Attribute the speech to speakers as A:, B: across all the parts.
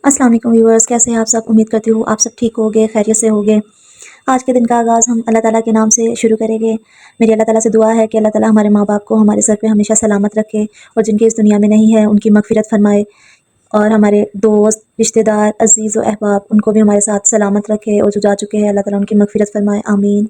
A: अस्सलाम वालेकुम व्यूअर्स, कैसे हैं आप सब। उम्मीद करती हूँ आप सब ठीक होगे, खैरियत से होगे। आज के दिन का आगाज़ हम अल्लाह ताला के नाम से शुरू करेंगे। मेरी अल्लाह ताला से दुआ है कि अल्लाह ताला हमारे माँ बाप को हमारे सर पे हमेशा सलामत रखे और जिनके इस दुनिया में नहीं है उनकी मग़फ़िरत फ़रमाए, और हमारे दोस्त, रिश्तेदार, अज़ीज़ व अहबाब उनको भी हमारे साथ सलामत रखे, और जो जा चुके हैं अल्लाह ताला उनकी मग़फ़िरत फ़रमाए, आमीन।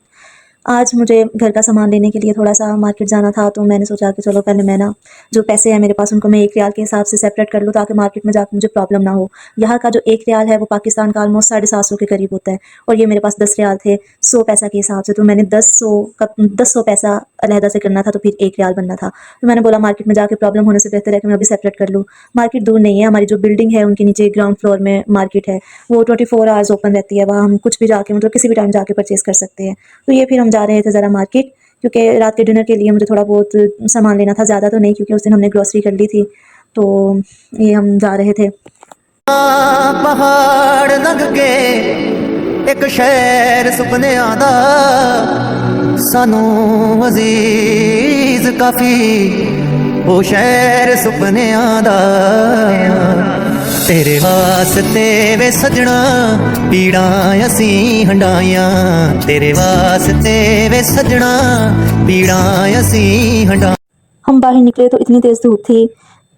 A: आज मुझे घर का सामान लेने के लिए थोड़ा-सा मार्केट जाना था, तो मैंने सोचा कि चलो पहले मैं ना जो पैसे हैं मेरे पास उनको मैं 1 रियाल के हिसाब से सेपरेट कर लूँ, ताकि मार्केट में जाके मुझे प्रॉब्लम ना हो। यहाँ का जो 1 रियाल है वो पाकिस्तान का ऑलमोस्ट 750 के करीब होता है, और ये मेरे पास 10 रियाल थे 100 पैसा के हिसाब से, तो मैंने 10 पैसा अलहदा से करना था, तो फिर 1 रियाल बनना था। तो मैंने बोला मार्केट में जाके प्रॉब्लम होने से बेहतर है कि मैं अभी सेपरेट कर लूँ। मार्केट दूर नहीं है, हमारी जो बिल्डिंग है उनके नीचे ग्राउंड फ्लोर में मार्केट है, वो 24 आवर्स ओपन रहती है, वहाँ हम कुछ भी जाके मतलब किसी भी टाइम जाके परचेज़ कर सकते हैं। तो ये फिर हम जा रहे थे ज़रा मार्केट, क्योंकि रात के डिनर के लिए मुझे थोड़ा बहुत सामान लेना था, ज़्यादा तो नहीं क्योंकि उस दिन हमने ग्रोसरी कर ली थी। तो ये हम जा रहे थे।
B: पहाड़ लंघ के एक शहर सुपने आदा सानू अजीज काफी वो शहर सुपने आदा तेरे वास्ते वे सजना पीड़ा असी हंडाइया तेरे वास्ते वे सजना पीड़ा असी हंडा।
A: हम बाहर निकले तो इतनी तेज़ धूप थी,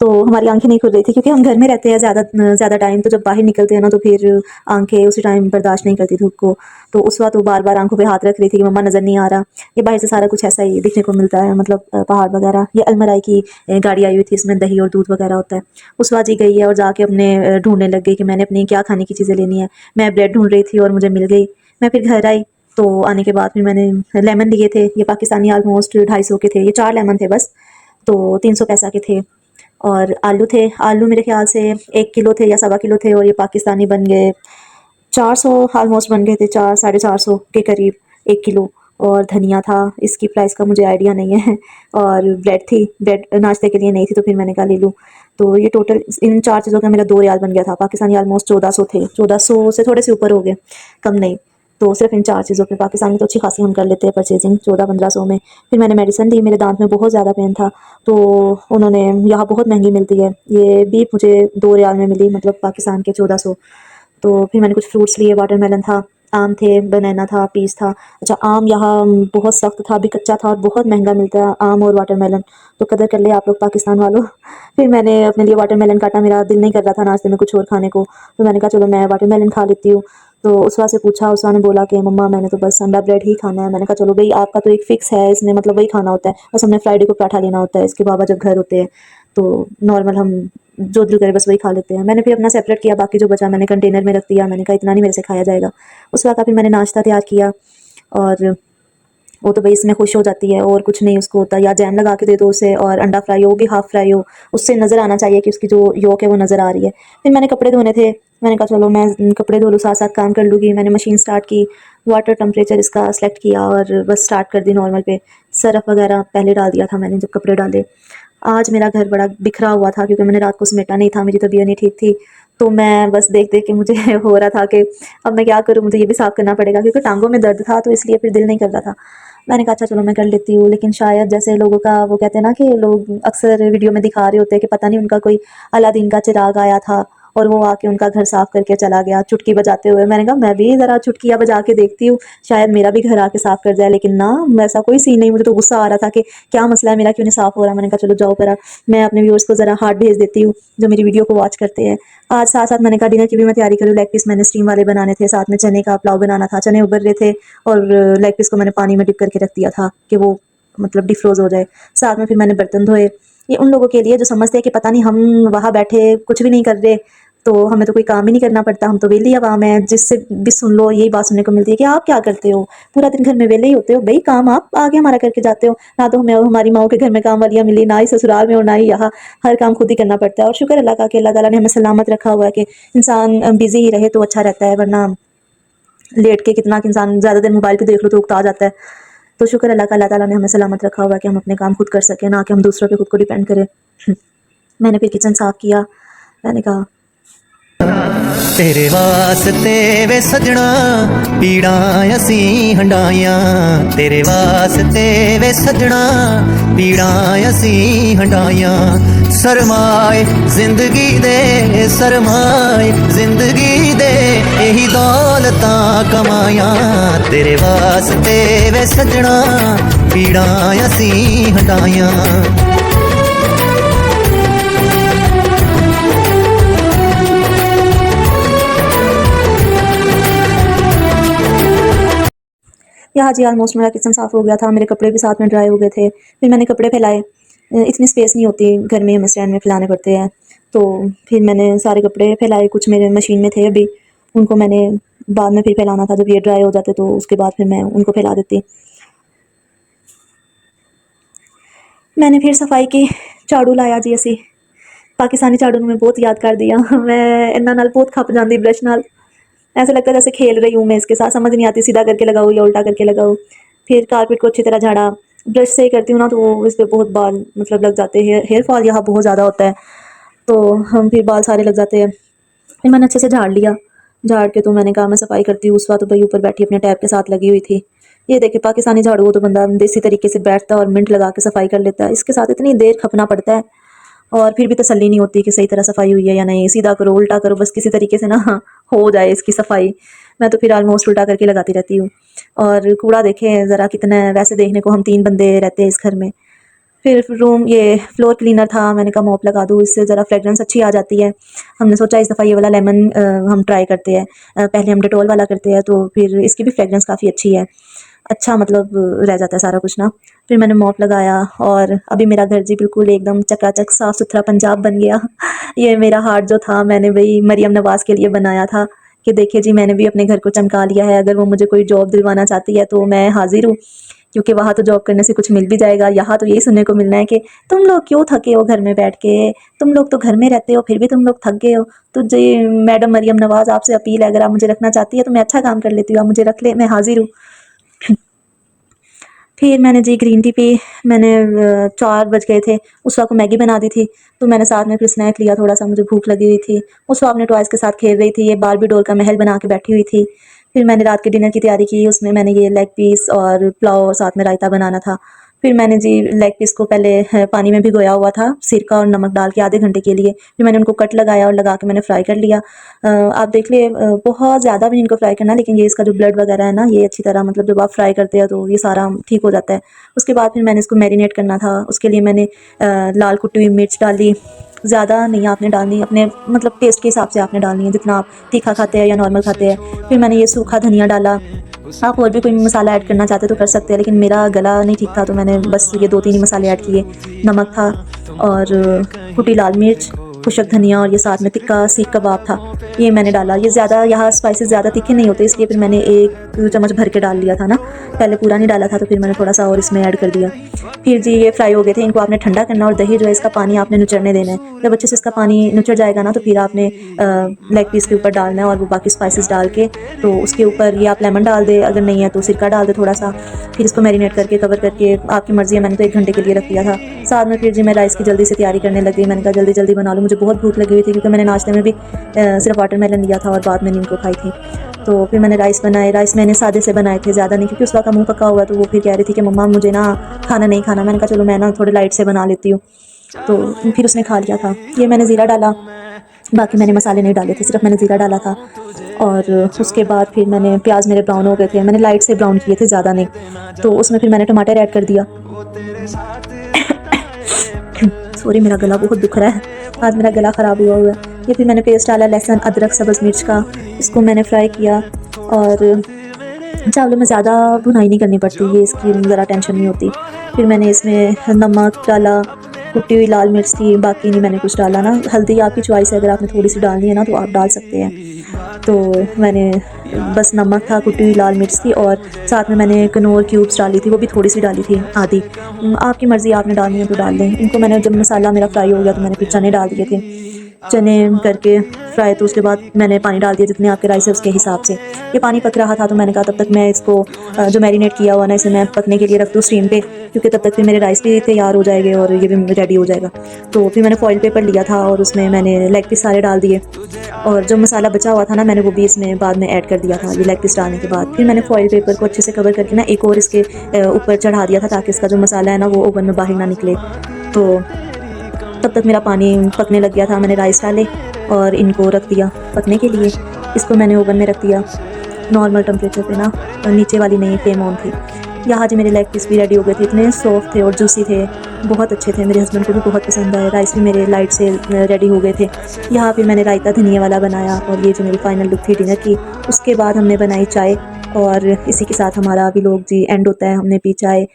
A: तो हमारी आंखें नहीं खुल रही थी, क्योंकि हम घर में रहते हैं ज़्यादा टाइम, तो जब बाहर निकलते हैं ना तो फिर आंखें उसी टाइम बर्दाश्त नहीं करती धूप को। तो उस वक्त वो बार बार आंखों पे हाथ रख रही थी कि मम्मा नज़र नहीं आ रहा। ये बाहर से सारा कुछ ऐसा ही दिखने को मिलता है, मतलब पहाड़ वगैरह। ये अलमराई की गाड़ी आई हुई थी, इसमें दही और दूध वगैरह होता है। उस वक्त जी गई है और जाके अपने ढूंढने लग गई कि मैंने अपनी क्या खाने की चीज़ें लेनी है। मैं ब्रेड ढूंढ रही थी और मुझे मिल गई। मैं फिर घर आई, तो आने के बाद फिर मैंने लेमन लिए थे, ये पाकिस्तानी ऑलमोस्ट 250 के थे, ये 4 लेमन थे बस, तो 300 पैसा के थे। और आलू थे, आलू मेरे ख्याल से 1 किलो थे या सवा किलो थे, और ये पाकिस्तानी बन गए 400, ऑलमोस्ट बन गए थे 4 साढ़े 400 के करीब 1 किलो। और धनिया था, इसकी प्राइस का मुझे आइडिया नहीं है। और ब्रेड थी, ब्रेड नाश्ते के लिए नहीं थी, तो फिर मैंने कहा ले लूँ। तो ये टोटल इन 4 चीज़ों का मेरा 2 रियाल बन गया था। पाकिस्तानी ऑलमोस्ट 1400 थे, 1400 से थोड़े से ऊपर हो गए, कम नहीं। तो सिर्फ इन 4 चीज़ों पे पाकिस्तान में तो अच्छी खासी हम कर लेते हैं परचेजिंग 1400-1500 में। फिर मैंने मेडिसिन ली, मेरे दांत में बहुत ज़्यादा पेन था, तो उन्होंने यहाँ बहुत महंगी मिलती है, ये बीफ मुझे 2 रियाल में मिली, मतलब पाकिस्तान के 1400। तो फिर मैंने कुछ फ्रूट्स लिए, वाटरमेलन था, आम थे, बनाना था, पीस था। अच्छा, आम यहाँ बहुत सख्त था, अभी कच्चा था और बहुत महंगा मिलता है आम और वाटरमेलन, तो कदर कर ले आप लोग पाकिस्तान वालों। फिर मैंने अपने लिए वाटरमेलन काटा, मेरा दिल नहीं कर रहा था नाश्ते में कुछ और खाने को, तो मैंने कहा चलो मैं वाटरमेलन खा लेती हूँ। तो उसवा से पूछा, उसवा ने बोला कि मम्मा मैंने तो बस अंडा ब्रेड ही खाना है। मैंने कहा चलो भाई, आपका तो एक फ़िक्स है इसमें, मतलब वही खाना होता है, बस हमने फ्राइडे को पराठा लेना होता है, इसके बाबा जब घर होते हैं तो नॉर्मल हम जो दिल करे बस वही खा लेते हैं। मैंने फिर अपना सेपरेट किया, बाकी जो बचा मैंने कंटेनर में रख दिया। मैंने कहा इतना नहीं मेरे से खाया जाएगा। उस वक्त फिर मैंने नाश्ता तैयार किया, और वो तो भाई इसमें खुश हो जाती है और कुछ नहीं उसको होता, या जैम लगा के दे दो उसे, और अंडा फ्राई हो भी हाफ फ्राई हो, उससे नज़र आना चाहिए कि उसकी जो योक है वो नज़र आ रही है। फिर मैंने कपड़े धोने थे, मैंने कहा चलो मैं कपड़े धो लूँ, साथ साथ काम कर लूँगी। मैंने मशीन स्टार्ट की, वाटर टेम्परेचर इसका सेलेक्ट किया और बस स्टार्ट कर दी नॉर्मल पे। सर्फ वगैरह पहले डाल दिया था मैंने जब कपड़े डाले। आज मेरा घर बड़ा बिखरा हुआ था, क्योंकि मैंने रात को समेटा नहीं था, मेरी तबीयत नहीं ठीक थी। तो मैं बस देख देख के मुझे हो रहा था कि अब मैं क्या करूँ, मुझे ये भी साफ़ करना पड़ेगा, क्योंकि टांगों में दर्द था, तो इसलिए फिर दिल नहीं कर रहा था। मैंने कहा अच्छा चलो मैं कर लेती हूँ, लेकिन शायद जैसे लोगों का वो कहते हैं ना कि लोग अक्सर वीडियो में दिखा रहे होते हैं कि पता नहीं उनका कोई अलादीन का चिराग आया था और वो आके उनका घर साफ करके चला गया चुटकी बजाते हुए। मैंने कहा मैं भी ज़रा चुटकियाँ बजा के देखती हूँ, शायद मेरा भी घर आके साफ कर जाए, लेकिन ना, ऐसा कोई सीन नहीं। मुझे तो गुस्सा आ रहा था कि क्या मसला है, मेरा क्यों नहीं साफ हो रहा। मैंने कहा चलो जाओ परा, मैं अपने व्यूअर्स को ज़रा हार्ट भेज देती हूँ जो मेरी वीडियो को वॉच करते हैं। आज साथ साथ मैंने कहा डिनर की भी मैं तैयारी करूँ। लेग पीस मैंने स्टीम वाले बनाने थे, साथ में चने का पुलाव बनाना था, चने उबल रहे थे, और लेग पीस को मैंने पानी में डिप करके रख दिया था कि वो मतलब डिफ्रोज़ हो जाए। साथ में फिर मैंने बर्तन धोए। ये उन लोगों के लिए जो समझते हैं कि पता नहीं हम वहाँ बैठे कुछ भी नहीं कर रहे, तो हमें तो कोई काम ही नहीं करना पड़ता, हम तो वेली आवाम है, जिससे भी सुन लो यही बात सुनने को मिलती है कि आप क्या करते हो, पूरा दिन घर में वेले ही होते हो। भाई काम आप आगे हमारा करके जाते हो, ना तो हमें हमारी माओ के घर में काम वालियाँ मिली, ना ही ससुराल में और ना ही यहाँ, हर काम खुद ही करना पड़ता है। और शुक्र अल्लाह का कि अल्लाह ताला ने हमें सलामत रखा हुआ है कि इंसान बिजी ही रहे तो अच्छा रहता है, वरना लेट के कितना कि इंसान ज़्यादा देर मोबाइल पे देख लो तो उकता आ जाता है। तो शुक्र अल्लाह का, अल्लाह ताला ने हमें सलामत रखा हुआ है कि हम अपने काम खुद कर सकें, ना कि हम दूसरों पे खुद को डिपेंड करें। मैंने फिर किचन साफ़ किया। मैंने कहा
B: तेरे वास्ते वे सजना पीड़ा असी हंडाइयां, तेरे वास्ते वे सजना पीड़ा असी हंडाइयां। सरमाए जिंदगी दे, सरमाए जिंदगी दे यही दौलतां कमाइयां, तेरे वास्ते वे सजना पीड़ा असी हंडाइयां।
A: यहाँ जी ऑलमोस्ट मेरा किचन साफ़ हो गया था, मेरे कपड़े भी साथ में ड्राई हो गए थे। फिर मैंने कपड़े फैलाए, इतनी स्पेस नहीं होती घर में, हमें स्टैंड में फैलाने पड़ते हैं। तो फिर मैंने सारे कपड़े फैलाए, कुछ मेरे मशीन में थे अभी, उनको मैंने बाद में फिर फैलाना था, जब ये ड्राई हो जाते तो उसके बाद फिर मैं उनको फैला देती। मैंने फिर सफाई की, झाड़ू लाया जी असी पाकिस्तानी झाड़ू ने मैं बहुत याद कर दिया। मैं इन्ना नाल बहुत खप जाती ब्रश नाल, ऐसा लगता है जैसे खेल रही हूँ मैं इसके साथ, समझ नहीं आती सीधा करके लगाऊँ या उल्टा करके लगाऊँ। फिर कारपेट को अच्छी तरह झाड़ा, ब्रश से ही करती हूँ ना, तो वो इस पर बहुत बाल मतलब लग जाते हैं, हेयर फॉल यहाँ बहुत ज़्यादा होता है, तो हम फिर बाल सारे लग जाते हैं। फिर मैंने अच्छे से झाड़ लिया, झाड़ के तो मैंने कहा मैं सफाई करती हूँ। उस वक्त तो भाई ऊपर बैठी अपने टैब के साथ लगी हुई थी। ये देखे पाकिस्तानी झाड़ू हो तो बंदा देसी तरीके से बैठता है और मिनट लगा के सफाई कर लेता है, इसके साथ इतनी देर खपना पड़ता है और फिर भी तसल्ली नहीं होती कि सही तरह सफाई हुई है या नहीं। सीधा करो उल्टा करो, बस किसी तरीके से ना हो जाए इसकी सफाई। मैं तो फिर ऑलमोस्ट उल्टा करके लगाती रहती हूँ। और कूड़ा देखें ज़रा कितना है, वैसे देखने को हम 3 बंदे रहते हैं इस घर में। फिर रूम ये फ्लोर क्लीनर था, मैंने कहा मॉप लगा दूँ, इससे ज़रा फ्रेगरेंस अच्छी आ जाती है। हमने सोचा इस दफ़ा ये वाला लेमन हम ट्राई करते हैं। पहले हम डेटॉल वाला करते हैं तो फिर इसकी भी फ्रेगरेंस काफ़ी अच्छी है, अच्छा मतलब रह जाता है सारा कुछ ना। फिर मैंने मॉप लगाया और अभी मेरा घर जी बिल्कुल एकदम चकाचक साफ़ सुथरा पंजाब बन गया। ये मेरा हार्ट जो था मैंने वही मरियम नवाज़ के लिए बनाया था कि देखिए जी मैंने भी अपने घर को चमका लिया है। अगर वो मुझे कोई जॉब दिलवाना चाहती है तो मैं हाजिर हूँ, क्योंकि वहाँ तो जॉब करने से कुछ मिल भी जाएगा। यहाँ तो यही सुनने को मिलना है कि तुम लोग क्यों थके हो घर में बैठ के, तुम लोग तो घर में रहते हो फिर भी तुम लोग थक गए हो। तो जी मैडम मरियम नवाज़ आपसे अपील है, अगर आप मुझे रखना चाहती है तो मैं अच्छा काम कर लेती हूँ, आप मुझे रख ले, मैं हाजिर हूँ। फिर मैंने जी ग्रीन टी पी। मैंने 4 बज गए थे, उस वक्त मैगी बना दी थी, तो मैंने साथ में फिर स्नैक लिया थोड़ा सा, मुझे भूख लगी हुई थी। उस वक्त अपने टॉयज़ के साथ खेल रही थी, ये बारबी डॉल का महल बना के बैठी हुई थी। फिर मैंने रात के डिनर की तैयारी की, उसमें मैंने ये लेग पीस और पुलाव और साथ में रायता बनाना था। फिर मैंने जी लेग पीस को पहले पानी में भिगोया हुआ था सिरका और नमक डाल के आधे घंटे के लिए। फिर मैंने उनको कट लगाया और लगा के मैंने फ्राई कर लिया। आप देख लिए बहुत ज़्यादा भी इनको फ्राई करना, लेकिन ये इसका जो ब्लड वगैरह है ना, ये अच्छी तरह मतलब जब आप फ्राई करते हैं तो ये सारा ठीक हो जाता है। उसके बाद फिर मैंने इसको मैरिनेट करना था, उसके लिए मैंने लाल कुटी हुई मिर्च डाली, ज़्यादा नहीं आपने डालनी, अपने मतलब टेस्ट के हिसाब से आपने डालनी है, जितना आप तीखा खाते हैं या नॉर्मल खाते हैं। फिर मैंने ये सूखा धनिया डाला, आप और भी कोई मसाला ऐड करना चाहते तो कर सकते हैं, लेकिन मेरा गला नहीं ठीक था तो मैंने बस ये 2-3 ही मसाले ऐड किए। नमक था और कुटी लाल मिर्च, खुशक धनिया और ये साथ में तिक्का सीख कबाब था, ये मैंने डाला। ये ज़्यादा यहाँ स्पाइसेस ज़्यादा तीखे नहीं होते, इसलिए फिर मैंने 1 चम्मच भर के डाल लिया था ना, पहले पूरा नहीं डाला था तो फिर मैंने थोड़ा सा और इसमें ऐड कर दिया। फिर जी ये फ्राई हो गए थे, इनको आपने ठंडा करना और दही जो है इसका पानी आपने नुचड़ने देना है। जब अच्छे से इसका पानी नुचड़ जाएगा ना तो फिर आपने लेग पीस के ऊपर डालना है और वो बाकी स्पाइसेस डाल के, तो उसके ऊपर ये आप लेमन डाल दे, अगर नहीं है तो सिरका डाल दे थोड़ा सा। फिर इसको मैरिनेट करके कवर करके, आपकी मर्ज़ी है, मैंने तो 1 घंटे के लिए रख दिया था। साथ में फिर जी मैं राइस की जल्दी से तैयारी करने लग गई। मैंने कहा जल्दी जल्दी बना लूँ, मुझे बहुत भूख लगी हुई थी, क्योंकि मैंने नाश्ते में भी सिर्फ वाटरमेलन लिया था और बाद में नीम को खाई थी। तो फिर मैंने राइस बनाए, राइस मैंने सादे से बनाए थे, ज़्यादा नहीं, क्योंकि उसका का मुँह पका हुआ, तो वो फिर कह रही थी कि मम्मा मुझे ना खाना नहीं खाना। मैंने कहा चलो मैं ना थोड़े लाइट से बना लेती हूँ, तो फिर उसने खा लिया था। ये मैंने ज़ीरा डाला, बाकी मैंने मसाले नहीं डाले थे, सिर्फ मैंने ज़ीरा डाला था। और उसके बाद फिर मैंने प्याज मेरे ब्राउन हो गए थे, मैंने लाइट से ब्राउन किए थे, ज़्यादा नहीं, तो उसमें फिर मैंने टमाटर ऐड कर दिया। सॉरी मेरा गला बहुत दुख रहा है, आज मेरा गला ख़राब हुआ है। ये फिर मैंने पेस्ट डाला लहसुन अदरक सब्ज़ मिर्च का, इसको मैंने फ्राई किया। और चावलों में ज़्यादा भुनाई नहीं करनी पड़ती, ये इसकी ज़रा टेंशन नहीं होती। फिर मैंने इसमें नमक डाला, कुटी हुई लाल मिर्च थी, बाकी नहीं मैंने कुछ डाला ना। हल्दी आपकी चॉइस है, अगर आपने थोड़ी सी डालनी है ना तो आप डाल सकते हैं। तो मैंने बस नमक था, कुटी हुई लाल मिर्च थी और साथ में मैंने कनौर क्यूब्स डाली थी, वो भी थोड़ी सी डाली थी, आधी। आपकी मर्ज़ी, आपने डालनी है तो डाल दें। इनको मैंने जब मसाला मेरा फ्राई हो गया तो मैंने फिर चने डाल दिए थे। चने करके फ्राई, तो उसके बाद मैंने पानी डाल दिया जितने आपके राइस है उसके हिसाब से। ये पानी पक रहा था तो मैंने कहा तब तक मैं इसको जो मैरिनेट किया हुआ ना इसे मैं पकने के लिए रख दूँ स्टीम पे, क्योंकि तब तक फिर मेरे राइस भी तैयार हो जाएंगे और ये भी रेडी हो जाएगा। तो फिर मैंने फॉइल पेपर लिया था और उसमें मैंने लेग पीस सारे डाल दिए, और जो मसाला बचा हुआ था ना मैंने वो भी इसमें बाद में ऐड कर दिया था ये लेग पीस डालने के बाद। फिर मैंने फॉइल पेपर को अच्छे से कवर करके ना एक और इसके ऊपर चढ़ा दिया था ताकि इसका जो मसाला है ना वो ओवन में बाहर ना निकले। तो तब तक मेरा पानी पकने लग गया था, मैंने राइस डाले और इनको रख दिया पकने के लिए। इसको मैंने ओवन में रख दिया नॉर्मल टेम्परेचर पे ना, नीचे वाली नहीं, फ्लेम ऑन थी। यहाँ जी मेरे लेग पीस भी रेडी हो गए थे, इतने सॉफ्ट थे और जूसी थे, बहुत अच्छे थे, मेरे हस्बैंड को भी बहुत पसंद आए। राइस भी मेरे लाइट से रेडी हो गए थे। यहाँ फिर मैंने रायता धनिया वाला बनाया और ये जो मेरी फाइनल लुक थी डिनर की। उसके बाद हमने बनाई चाय और इसी के साथ हमारा व्लॉग जी एंड होता है। हमने पी चाय,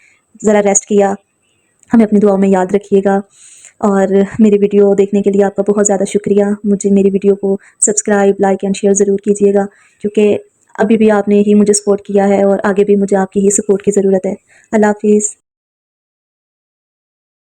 A: ज़रा रेस्ट किया। हमें अपनी दुआओं में याद रखिएगा और मेरी वीडियो देखने के लिए आपका बहुत ज़्यादा शुक्रिया। मुझे मेरी वीडियो को सब्सक्राइब, लाइक एंड शेयर ज़रूर कीजिएगा, क्योंकि अभी भी आपने ही मुझे सपोर्ट किया है और आगे भी मुझे आपकी ही सपोर्ट की ज़रूरत है। अल्लाह हाफिज़।